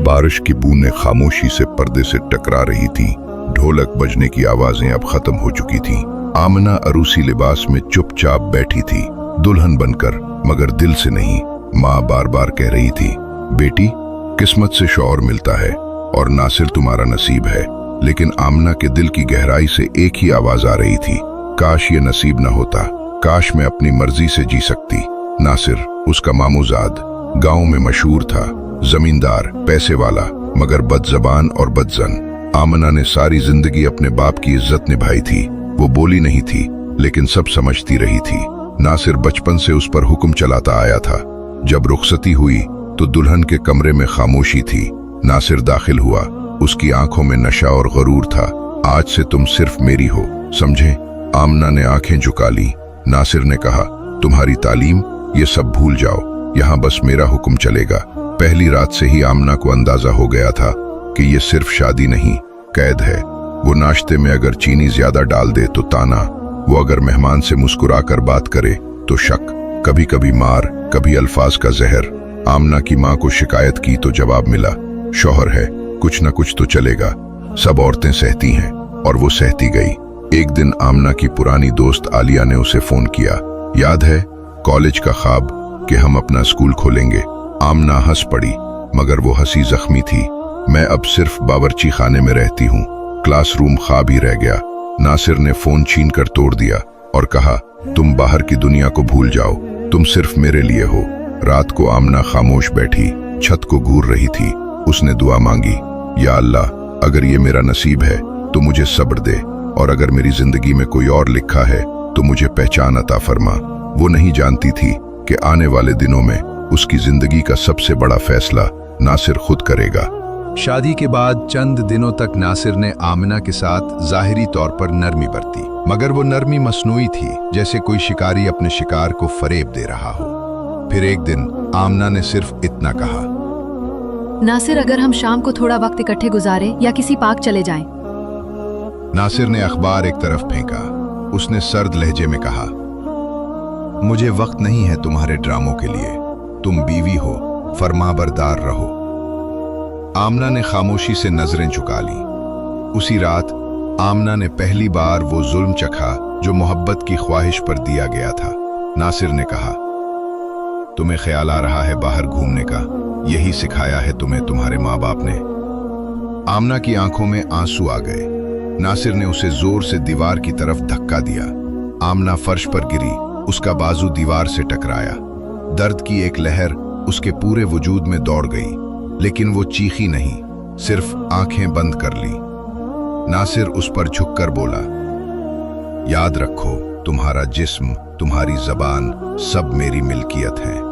बारिश की बूंदें खामोशी से पर्दे से टकरा रही थी। ढोलक बजने की आवाजें अब खत्म हो चुकी थीं। आमना अरूसी लिबास में चुपचाप बैठी थी, दुल्हन बनकर मगर दिल से नहीं। माँ बार बार कह रही थी, बेटी किस्मत से शौहर मिलता है और नासिर तुम्हारा नसीब है। लेकिन आमना के दिल की गहराई से एक ही आवाज आ रही थी, काश ये नसीब न होता, काश मैं अपनी मर्जी से जी सकती। नासिर उसका मामूजाद गांव में मशहूर था, जमींदार, पैसे वाला, मगर बदजबान और बदजन। आमना ने सारी जिंदगी अपने बाप की इज्जत निभाई थी। वो बोली नहीं थी लेकिन सब समझती रही थी। नासिर बचपन से उस पर हुक्म चलाता आया था। जब रुखसती हुई तो दुल्हन के कमरे में खामोशी थी। नासिर दाखिल हुआ, उसकी आंखों में नशा और गरूर था। आज से तुम सिर्फ मेरी हो, समझे? आमना ने आंखें झुका ली। नासिर ने कहा, तुम्हारी तालीम ये सब भूल जाओ, यहाँ बस मेरा हुक्म चलेगा। पहली रात से ही आमना को अंदाजा हो गया था कि ये सिर्फ शादी नहीं, कैद है। वो नाश्ते में अगर चीनी ज्यादा डाल दे तो ताना, वो अगर मेहमान से मुस्कुराकर बात करे तो शक, कभी कभी मार, कभी अल्फाज का जहर। आमना की माँ को शिकायत की तो जवाब मिला, शौहर है, कुछ न कुछ तो चलेगा। सब औरतें सहती हैं और वो सहती गई। एक दिन आमना की पुरानी दोस्त आलिया ने उसे फोन किया, याद है कॉलेज का ख्वाब कि हम अपना स्कूल खोलेंगे? आमना हंस पड़ी, मगर वो हंसी जख्मी थी। मैं अब सिर्फ बावर्ची खाने में रहती हूँ, क्लासरूम ख्वाब ही रह गया। नासिर ने फोन छीन कर तोड़ दिया और कहा, तुम बाहर की दुनिया को भूल जाओ, तुम सिर्फ मेरे लिए हो। रात को आमना खामोश बैठी, छत को घूर रही थी। उसने दुआ मांगी, या अल्लाह, अगर ये मेरा नसीब है तो मुझे सब्र दे, और अगर मेरी जिंदगी में कोई और लिखा है तो मुझे पहचान अता फरमा। वो नहीं जानती थी कि आने वाले दिनों में उसकी जिंदगी का सबसे बड़ा फैसला नासिर खुद करेगा। शादी के बाद चंद दिनों तक नासिर ने आमना के साथ जाहिरी तौर पर नरमी बरती, मगर वो नरमी मसनूई थी, जैसे कोई शिकारी अपने शिकार को फरेब दे रहा हो। फिर एक दिन आमना ने सिर्फ इतना कहा, नासिर अगर हम शाम को थोड़ा वक्त इकट्ठे गुजारें या किसी पार्क चले जाएं। नासिर ने अखबार एक तरफ फेंका। उसने सर्द लहजे में कहा, मुझे वक्त नहीं है तुम्हारे ड्रामों के लिए, तुम बीवी हो, फरमाबरदार रहो। आमना ने खामोशी से नजरें झुका ली। उसी रात आमना ने पहली बार वो जुल्म चखा जो मोहब्बत की ख्वाहिश पर दिया गया था। नासिर ने कहा, तुम्हें ख्याल आ रहा है बाहर घूमने का, यही सिखाया है तुम्हें तुम्हारे माँ बाप ने? आमना की आंखों में आंसू आ गए। नासिर ने उसे जोर से दीवार की तरफ धक्का दिया। आमना फर्श पर गिरी, उसका बाजू दीवार से टकराया। दर्द की एक लहर उसके पूरे वजूद में दौड़ गई, लेकिन वो चीखी नहीं, सिर्फ आंखें बंद कर ली। नासिर उस पर झुककर बोला, याद रखो, तुम्हारा जिस्म, तुम्हारी जबान, सब मेरी मिल्कियत है।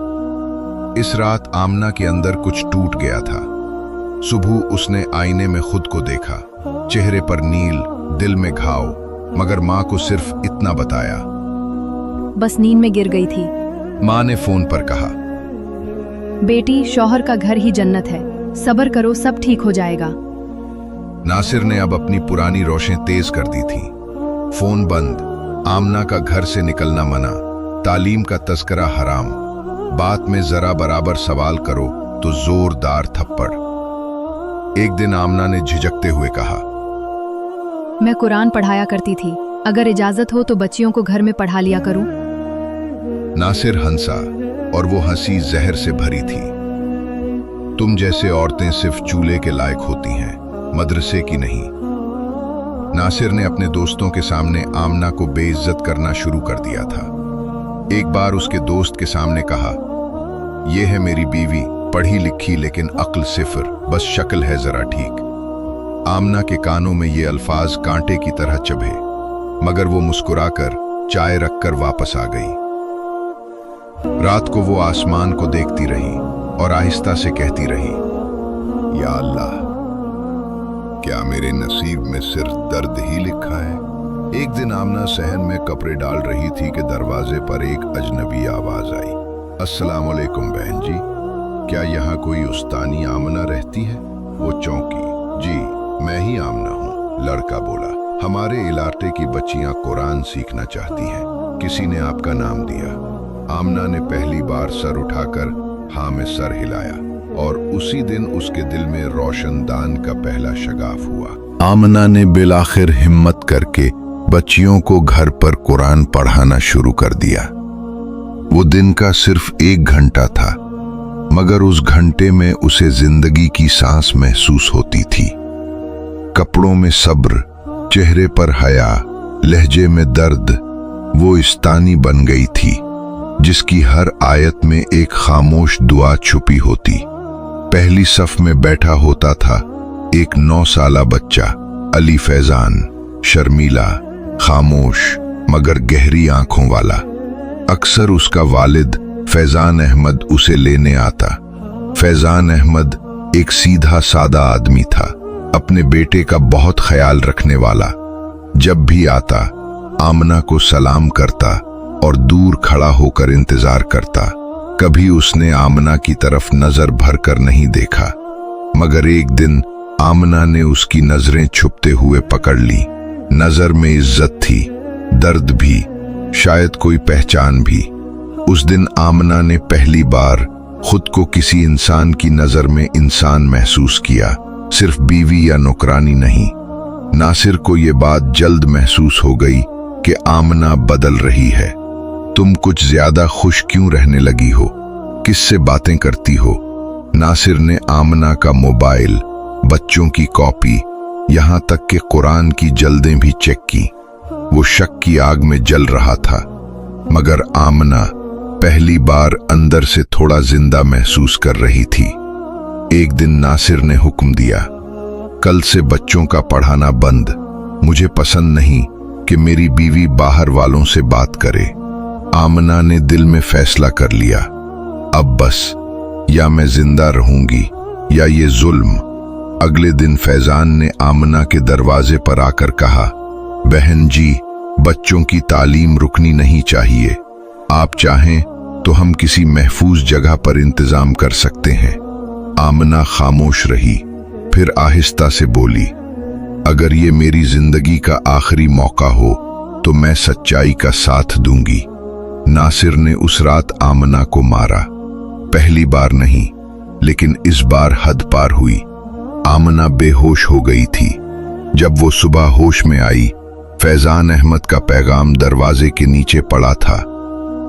इस रात आमना के अंदर कुछ टूट गया था। सुबह उसने आईने में खुद को देखा, चेहरे पर नील, दिल में घाव, मगर माँ को सिर्फ इतना बताया, बस नींद में गिर गई थी। माँ ने फोन पर कहा, बेटी शौहर का घर ही जन्नत है, सब्र करो, सब ठीक हो जाएगा। नासिर ने अब अपनी पुरानी रोशें तेज कर दी थी। फोन बंद, आमना का घर से निकलना मना, तालीम का तस्करा हराम, बात में जरा बराबर सवाल करो तो जोरदार थप्पड़। एक दिन आमना ने झिझकते हुए कहा, मैं कुरान पढ़ाया करती थी, अगर इजाजत हो तो बच्चियों को घर में पढ़ा लिया करूं। नासिर हंसा और वो हंसी जहर से भरी थी। तुम जैसे औरतें सिर्फ चूल्हे के लायक होती हैं, मदरसे की नहीं। नासिर ने अपने दोस्तों के सामने आमना को बेइज्जत करना शुरू कर दिया था। एक बार उसके दोस्त के सामने कहा, यह है मेरी बीवी, पढ़ी लिखी लेकिन अक्ल सिफर, बस शक्ल है जरा ठीक। आमना के कानों में ये अल्फाज कांटे की तरह चुभे, मगर वो मुस्कुराकर चाय रखकर वापस आ गई। रात को वो आसमान को देखती रही और आहिस्ता से कहती रही, या अल्लाह, क्या मेरे नसीब में सिर्फ दर्द ही लिखा है? एक दिन आमना सहन में कपड़े डाल रही थी कि दरवाजे पर एक अजनबी आवाज आई, अस्सलाम वालेकुम बहन जी, क्या यहाँ कोई उस्तानी आमना रहती है? वो चौंकी, जी मैं ही आमना हूँ, लड़का बोला। हमारे इलाके की बच्चियां कुरान सीखना चाहती हैं, किसी ने आपका नाम दिया। आमना ने पहली बार सर उठाकर हाँ में सर हिलाया। और उसी दिन उसके दिल में रोशनदान का पहला शगाफ हुआ। आमना ने बिलाखिर हिम्मत करके बच्चियों को घर पर कुरान पढ़ाना शुरू कर दिया। वो दिन का सिर्फ 1 घंटा था, मगर उस घंटे में उसे जिंदगी की सांस महसूस होती थी। कपड़ों में सब्र, चेहरे पर हया, लहजे में दर्द। वो इस्तानी बन गई थी जिसकी हर आयत में एक खामोश दुआ छुपी होती। पहली सफ में बैठा होता था एक 9 साला बच्चा, अली फैजान, शर्मीला, खामोश मगर गहरी आंखों वाला। अक्सर उसका वालिद फैजान अहमद उसे लेने आता। फैजान अहमद एक सीधा सादा आदमी था, अपने बेटे का बहुत ख्याल रखने वाला। जब भी आता आमना को सलाम करता और दूर खड़ा होकर इंतजार करता। कभी उसने आमना की तरफ नजर भरकर नहीं देखा, मगर एक दिन आमना ने उसकी नजरें छुपते हुए पकड़ ली। नजर में इज्जत थी, दर्द भी, शायद कोई पहचान भी। उस दिन आमना ने पहली बार खुद को किसी इंसान की नजर में इंसान महसूस किया, सिर्फ बीवी या नौकरानी नहीं। नासिर को ये बात जल्द महसूस हो गई कि आमना बदल रही है। तुम कुछ ज्यादा खुश क्यों रहने लगी हो? किससे बातें करती हो? नासिर ने आमना का मोबाइल, बच्चों की कॉपी, यहां तक कि कुरान की जल्दें भी चेक की। वो शक की आग में जल रहा था, मगर आमना पहली बार अंदर से थोड़ा जिंदा महसूस कर रही थी। एक दिन नासिर ने हुक्म दिया, कल से बच्चों का पढ़ाना बंद। मुझे पसंद नहीं कि मेरी बीवी बाहर वालों से बात करे। आमना ने दिल में फैसला कर लिया, अब बस, या मैं जिंदा रहूंगी या ये जुल्म। अगले दिन फैजान ने आमना के दरवाजे पर आकर कहा, बहन जी, बच्चों की तालीम रुकनी नहीं चाहिए। आप चाहें तो हम किसी महफूज जगह पर इंतजाम कर सकते हैं। आमना खामोश रही, फिर आहिस्ता से बोली, अगर ये मेरी जिंदगी का आखिरी मौका हो तो मैं सच्चाई का साथ दूंगी। नासिर ने उस रात आमना को मारा। पहली बार नहीं, लेकिन इस बार हद पार हुई। आमना बेहोश हो गई थी। जब वो सुबह होश में आई, फैजान अहमद का पैगाम दरवाजे के नीचे पड़ा था,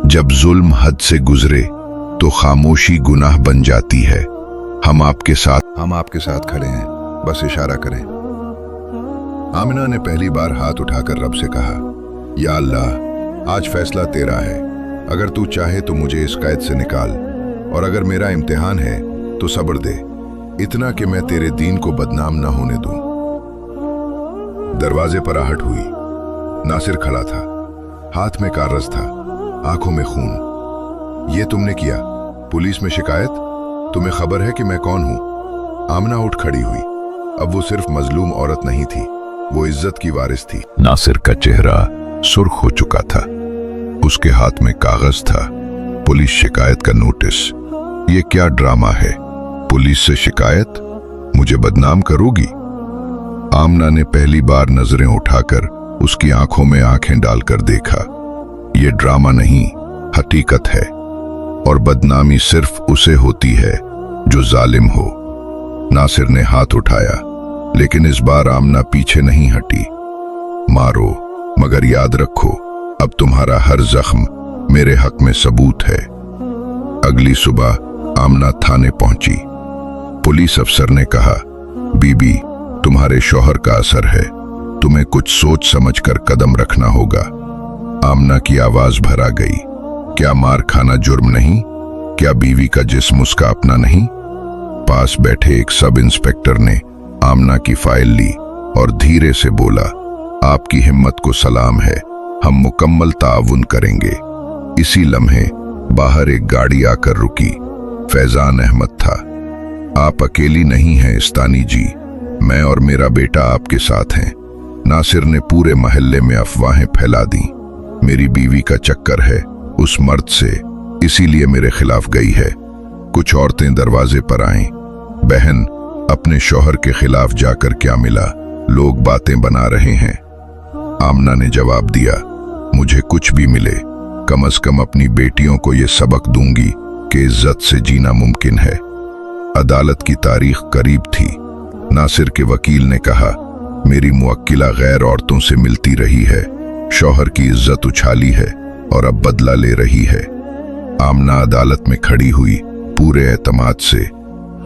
जब जुल्म हद से गुजरे तो खामोशी गुनाह बन जाती है। हम आपके साथ खड़े हैं, बस इशारा करें। आमिना ने पहली बार हाथ उठाकर रब से कहा, या अल्लाह, आज फैसला तेरा है। अगर तू चाहे तो मुझे इस कैद से निकाल, और अगर मेरा इम्तिहान है तो सब्र दे, इतना कि मैं तेरे दीन को बदनाम ना होने दूं। दरवाजे पर आहट हुई। नासिर खड़ा था, हाथ में कागज था, आंखों में खून। ये तुमने किया? पुलिस में शिकायत? तुम्हें खबर है कि मैं कौन हूं? आमना उठ खड़ी हुई। अब वो सिर्फ मजलूम औरत नहीं थी, वो इज्जत की वारिस थी। नासिर का चेहरा सुर्ख हो चुका था, उसके हाथ में कागज था, पुलिस शिकायत का नोटिस। ये क्या ड्रामा है? पुलिस से शिकायत? मुझे बदनाम करोगी? आमना ने पहली बार नजरें उठाकर उसकी आंखों में आंखें डालकर देखा। ये ड्रामा नहीं, हकीकत है, और बदनामी सिर्फ उसे होती है जो जालिम हो। नासिर ने हाथ उठाया, लेकिन इस बार आमना पीछे नहीं हटी। मारो, मगर याद रखो, अब तुम्हारा हर जख्म मेरे हक में सबूत है। अगली सुबह आमना थाने पहुंची। पुलिस अफसर ने कहा, बीबी, तुम्हारे शौहर का असर है, तुम्हें कुछ सोच समझ कर कदम रखना होगा। आमना की आवाज भरा गई, क्या मार खाना जुर्म नहीं? क्या बीवी का जिस्म उसका अपना नहीं? पास बैठे एक सब इंस्पेक्टर ने आमना की फाइल ली और धीरे से बोला, आपकी हिम्मत को सलाम है, हम मुकम्मल ताउन करेंगे। इसी लम्हे बाहर एक गाड़ी आकर रुकी। फैजान अहमद था। आप अकेली नहीं हैं इस्तानी जी, मैं और मेरा बेटा आपके साथ हैं। नासिर ने पूरे मोहल्ले में अफवाहें फैला दी, मेरी बीवी का चक्कर है उस मर्द से, इसीलिए मेरे खिलाफ गई है। कुछ औरतें दरवाजे पर आईं, बहन, अपने शौहर के खिलाफ जाकर क्या मिला? लोग बातें बना रहे हैं। आमना ने जवाब दिया, मुझे कुछ भी मिले, कम से कम अपनी बेटियों को ये सबक दूंगी कि इज्जत से जीना मुमकिन है। अदालत की तारीख करीब थी। नासिर के वकील ने कहा, मेरी मुवक्किला गैर औरतों से मिलती रही है, शौहर की इज्जत उछाली है और अब बदला ले रही है। आमना अदालत में खड़ी हुई पूरे एतमाद से।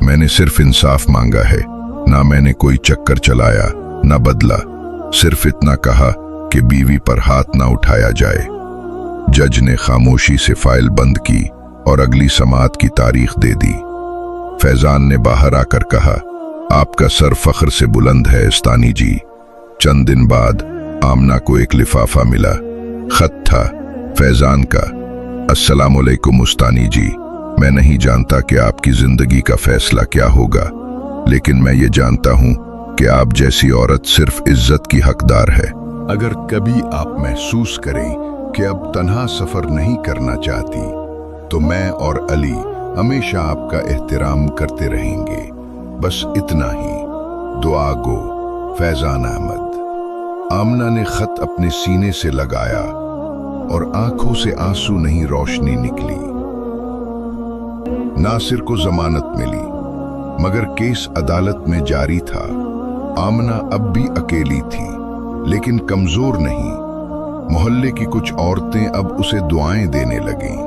मैंने सिर्फ इंसाफ मांगा है, ना मैंने कोई चक्कर चलाया ना बदला, सिर्फ इतना कहा कि बीवी पर हाथ ना उठाया जाए। जज ने खामोशी से फाइल बंद की और अगली समाअत की तारीख दे दी। फैजान ने बाहर आकर कहा, आपका सर फख्र से बुलंद है इस्तानी जी। चंद दिन बाद आमना को एक लिफाफा मिला। खत था फैजान का, अस्सलामुअलैकुम उस्तानी जी, मैं नहीं जानता कि आपकी जिंदगी का फैसला क्या होगा, लेकिन मैं ये जानता हूँ कि आप जैसी औरत सिर्फ इज्जत की हकदार है। अगर कभी आप महसूस करें कि अब तन्हा सफर नहीं करना चाहती, तो मैं और अली हमेशा आपका एहतराम करते रहेंगे। बस इतना ही। दुआ गो, फैजान अहमद। आमना ने खत अपने सीने से लगाया और आंखों से आंसू नहीं रोशनी निकली। नासिर को जमानत मिली, मगर केस अदालत में जारी था। आमना अब भी अकेली थी, लेकिन कमजोर नहीं। मोहल्ले की कुछ औरतें अब उसे दुआएं देने लगीं।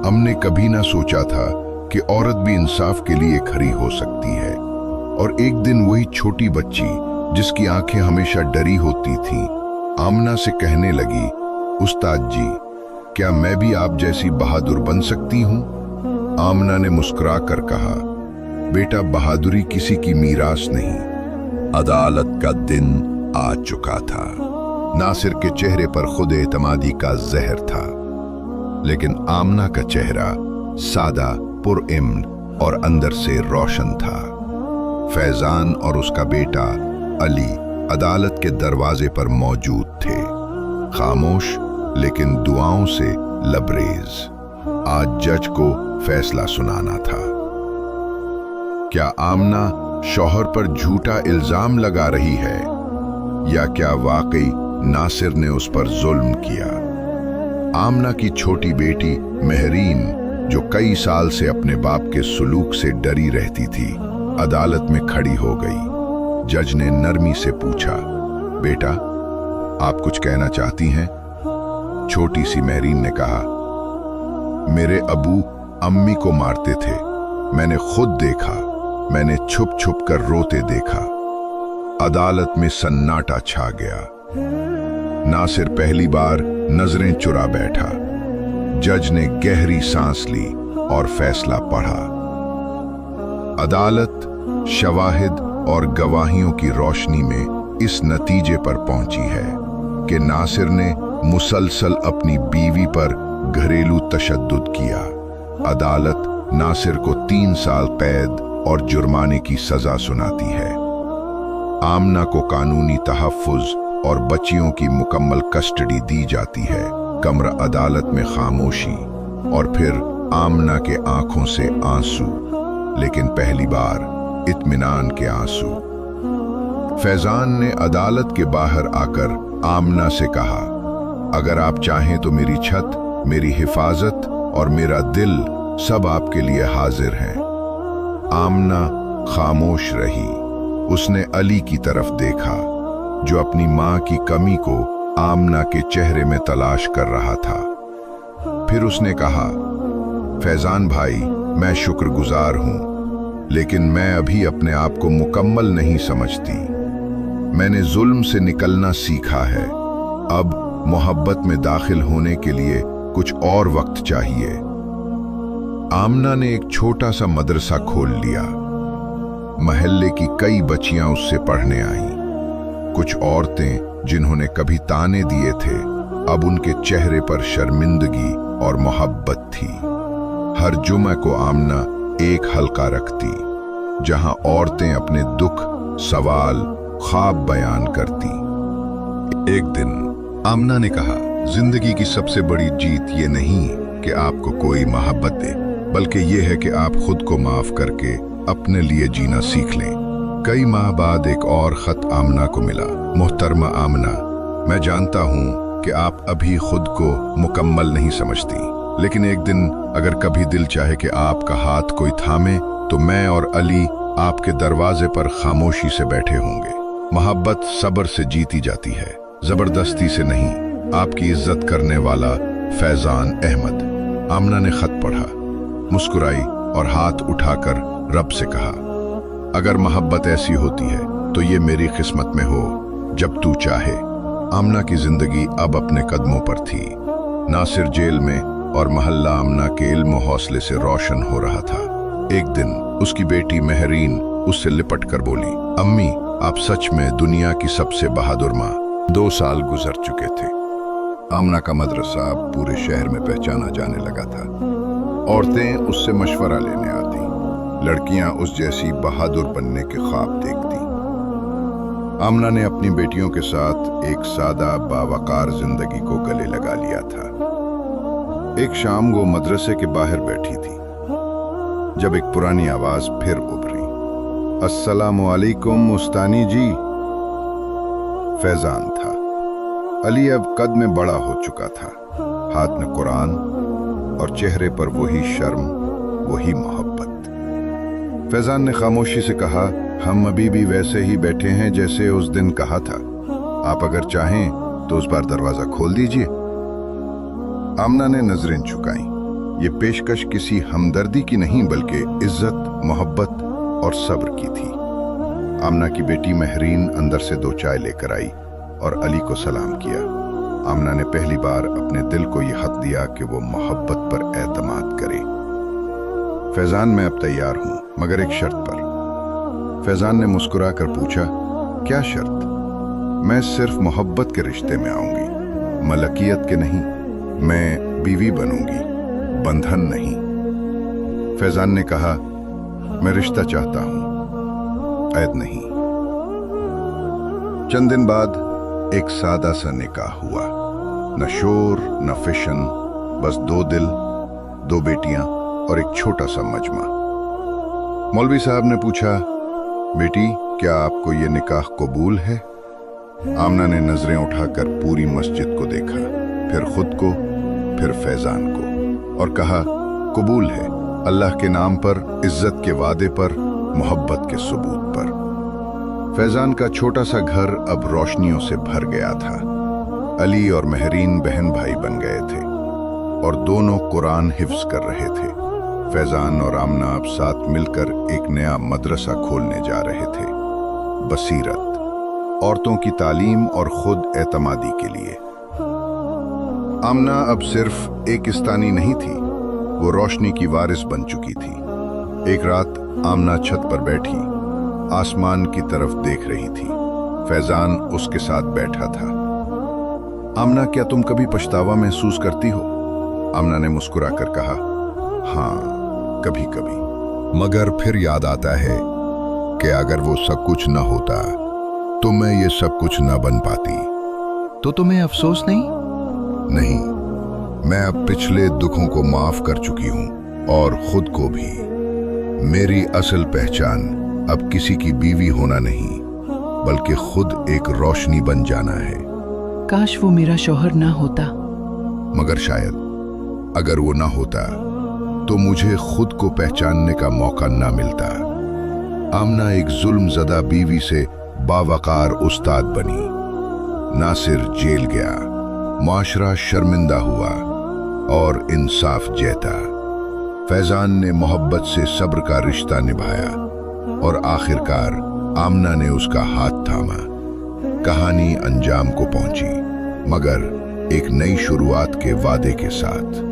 हमने कभी ना सोचा था कि औरत भी इंसाफ के लिए खड़ी हो सकती है। और एक दिन वही छोटी बच्ची जिसकी आंखें हमेशा डरी होती थीं, आमना से कहने लगी, उस्ताद जी, क्या मैं भी आप जैसी बहादुर बन सकती हूँ? आमना ने मुस्कुरा कर कहा, बेटा, बहादुरी किसी की मीरास नहीं। अदालत का दिन आ चुका था। नासिर के चेहरे पर खुद एतमादी का जहर था, लेकिन आमना का चेहरा सादा, पुरइम्न और अंदर से रोशन था। फैजान और उसका बेटा अली अदालत के दरवाजे पर मौजूद थे, खामोश लेकिन दुआओं से लबरेज। आज जज को फैसला सुनाना था। क्या आमना शौहर पर झूठा इल्जाम लगा रही है, या क्या वाकई नासिर ने उस पर जुल्म किया? आमना की छोटी बेटी मेहरीन, जो कई साल से अपने बाप के सुलूक से डरी रहती थी, अदालत में खड़ी हो गई। जज ने नरमी से पूछा, बेटा, आप कुछ कहना चाहती हैं? छोटी सी मेहरीन ने कहा, मेरे अबू अम्मी को मारते थे, मैंने खुद देखा, मैंने छुप छुप कर रोते देखा। अदालत में सन्नाटा छा गया। नासिर पहली बार नजरें चुरा बैठा। जज ने गहरी सांस ली और फैसला पढ़ा। अदालत शवाहिद और गवाहियों की रोशनी में इस नतीजे पर पहुंची है कि नासिर ने मुसलसल अपनी बीवी पर घरेलू तशद्दुद किया। अदालत नासिर को 3 साल कैद और जुर्माने की सजा सुनाती है। आमना को कानूनी तहफ्फुज और बच्चियों की मुकम्मल कस्टडी दी जाती है। कमरा अदालत में खामोशी और फिर आमना के आंखों से आंसू, लेकिन पहली बार इत्मीनान के आंसू। फैजान ने अदालत के बाहर आकर आमना से कहा, अगर आप चाहें तो मेरी छत, मेरी हिफाजत और मेरा दिल सब आपके लिए हाजिर हैं। आमना खामोश रही। उसने अली की तरफ देखा, जो अपनी मां की कमी को आमना के चेहरे में तलाश कर रहा था। फिर उसने कहा, फैजान भाई, मैं शुक्रगुजार हूं, लेकिन मैं अभी अपने आप को मुकम्मल नहीं समझती। मैंने जुल्म से निकलना सीखा है। अब मोहब्बत में दाखिल होने के लिए कुछ और वक्त चाहिए। आमना ने एक छोटा सा मदरसा खोल लिया। महल्ले की कई बच्चियां उससे पढ़ने आईं। कुछ औरतें जिन्होंने कभी ताने दिए थे, अब उनके चेहरे पर शर्मिंदगी और मोहब्बत थी। हर जुमा को आमना एक हलका रखती, जहां औरतें अपने दुख, सवाल, ख्वाब बयान करती। एक दिन आमना ने कहा, जिंदगी की सबसे बड़ी जीत ये नहीं कि आपको कोई मोहब्बत दे, बल्कि ये है कि आप खुद को माफ करके अपने लिए जीना सीख लें। कई माह बाद एक और खत आमना को मिला। मोहतरमा आमना, मैं जानता हूँ कि आप अभी खुद को मुकम्मल नहीं समझती, लेकिन एक दिन अगर कभी दिल चाहे कि आपका हाथ कोई थामे तो मैं और अली आपके दरवाजे पर खामोशी से बैठे होंगे। मोहब्बत सब्र से जीती जाती है, जबरदस्ती से नहीं। आपकी इज्जत करने वाला फैजान अहमद। आमना ने खत पढ़ा, मुस्कुराई और हाथ उठाकर रब से कहा, अगर मोहब्बत ऐसी होती है तो ये मेरी किस्मत में हो, जब तू चाहे। आमना की जिंदगी अब अपने कदमों पर थी। नासिर जेल में और मोहल्ला आमना के इल्म हौसले से रोशन हो रहा था। एक दिन उसकी बेटी महरीन उससे लिपट कर बोली, अम्मी आप सच में दुनिया की सबसे बहादुर माँ। 2 साल गुजर चुके थे। आमना का मदरसा अब पूरे शहर में पहचाना जाने लगा था। औरतें उससे मशवरा लेने आती, लड़कियां उस जैसी बहादुर बनने के ख्वाब देखती। आमना ने अपनी बेटियों के साथ एक सादा बावकार जिंदगी को गले लगा लिया था। एक शाम वो मदरसे के बाहर बैठी थी जब एक पुरानी आवाज फिर उभरी, अस्सलामु अलैकुम उस्तानी जी। फैजान था। अली अब कद में बड़ा हो चुका था, हाथ में कुरान और चेहरे पर वही शर्म, वही मोहब्बत। फैजान ने खामोशी से कहा, हम अभी भी वैसे ही बैठे हैं जैसे उस दिन कहा था। आप अगर चाहें तो उस बार दरवाजा खोल दीजिए। आमना ने नजरें झुकाईं। ये पेशकश किसी हमदर्दी की नहीं बल्कि इज्जत, मोहब्बत और सब्र की थी। आमना की बेटी महरीन अंदर से 2 चाय लेकर आई और अली को सलाम किया। आमना ने पहली बार अपने दिल को यह हक दिया कि वो मोहब्बत पर एतमाद करे। फैजान मैं अब तैयार हूं, मगर एक शर्त पर। फैजान ने मुस्कुराकर पूछा, क्या शर्त? मैं सिर्फ मोहब्बत के रिश्ते में आऊंगी, मलकियत के नहीं। मैं बीवी बनूंगी, बंधन नहीं। फैजान ने कहा, मैं रिश्ता चाहता हूं, ऐद नहीं। चंद दिन बाद एक सादा सा निकाह हुआ। न शोर न फिशन, बस 2 दिल, 2 बेटियां और एक छोटा सा मजमा। मौलवी साहब ने पूछा, बेटी क्या आपको ये निकाह कबूल है? आमना ने नजरें उठाकर पूरी मस्जिद को देखा, फिर खुद को, फिर फैजान को, और कहा, कबूल है, अल्लाह के नाम पर, इज्जत के वादे पर, मोहब्बत के सबूत पर। फैजान का छोटा सा घर अब रोशनियों से भर गया था। अली और महरीन बहन भाई बन गए थे और दोनों कुरान हिफ्ज कर रहे थे। फैजान और आमना अब साथ मिलकर एक नया मदरसा खोलने जा रहे थे। बसीरत, औरतों की तालीम और खुद एतमादी के लिए। आमना अब सिर्फ एक इस्तानी नहीं थी, वो रोशनी की वारिस बन चुकी थी। एक रात आमना छत पर बैठी, आसमान की तरफ देख रही थी। फैजान उसके साथ बैठा था। आमना क्या तुम कभी पछतावा महसूस करती हो? आमना ने मुस्कुराकर कहा, हाँ कभी कभी, मगर फिर याद आता है कि अगर वो सब कुछ न होता तो मैं ये सब कुछ न बन पाती। तो तुम्हें अफसोस नहीं? नहीं, मैं अब पिछले दुखों को माफ कर चुकी हूं और खुद को भी। मेरी असल पहचान अब किसी की बीवी होना नहीं, बल्कि खुद एक रोशनी बन जाना है। काश वो मेरा शौहर ना होता। मगर शायद अगर वो ना होता तो मुझे खुद को पहचानने का मौका ना मिलता। आमना एक जुल्मज़दा बीवी से बावकार उस्ताद बनी। नासिर जेल गया, माशरा शर्मिंदा हुआ और इंसाफ जीता। फैजान ने मोहब्बत से सब्र का रिश्ता निभाया और आखिरकार आमना ने उसका हाथ थामा। कहानी अंजाम को पहुंची, मगर एक नई शुरुआत के वादे के साथ।